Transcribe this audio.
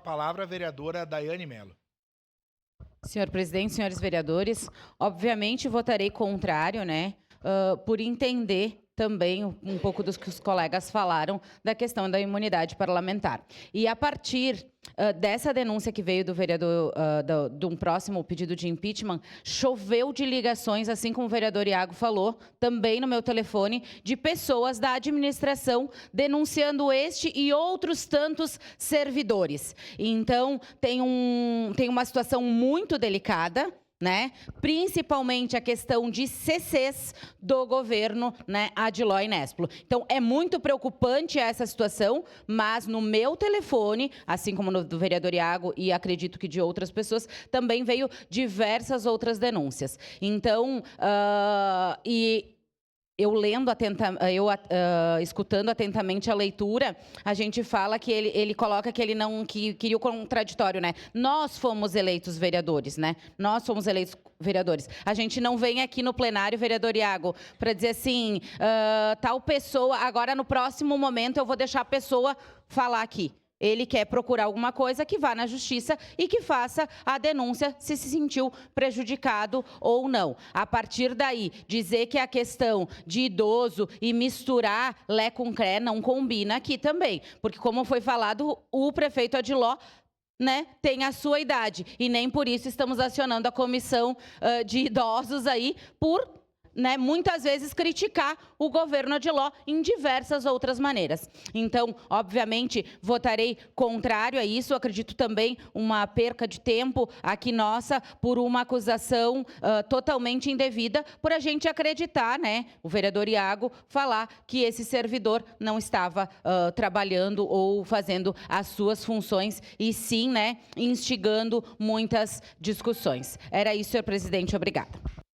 palavra a vereadora Daiane Mello. Senhor presidente, senhores vereadores, obviamente votarei contrário, né, por entender também um pouco dos que os colegas falaram da questão da imunidade parlamentar. E a partir dessa denúncia que veio do vereador, de um próximo pedido de impeachment, choveu de ligações, assim como o vereador Iago falou, também no meu telefone, de pessoas da administração denunciando este e outros tantos servidores. Então, tem uma situação muito delicada, né? Principalmente a questão de CCs do governo, né, Adiló e Nespolo. Então, é muito preocupante essa situação, mas no meu telefone, assim como no do vereador Iago e acredito que de outras pessoas, também veio diversas outras denúncias. Então, eu escutando atentamente a leitura, a gente fala que ele coloca que ele não queria o contraditório, né? Nós fomos eleitos vereadores, né? Nós fomos eleitos vereadores. A gente não vem aqui no plenário, vereador Iago, para dizer assim, tal pessoa, agora no próximo momento eu vou deixar a pessoa falar aqui. Ele quer procurar alguma coisa, que vá na justiça e que faça a denúncia se sentiu prejudicado ou não. A partir daí, dizer que a questão de idoso e misturar Lé com Cré não combina aqui também. Porque, como foi falado, o prefeito Adiló, né, tem a sua idade. E nem por isso estamos acionando a comissão de idosos aí por, né, muitas vezes criticar o governo Adiló em diversas outras maneiras. Então, obviamente, votarei contrário a isso. Eu acredito também uma perca de tempo aqui nossa por uma acusação totalmente indevida, por a gente acreditar, né, o vereador Iago falar que esse servidor não estava trabalhando ou fazendo as suas funções e sim, né, instigando muitas discussões. Era isso, senhor presidente. Obrigada.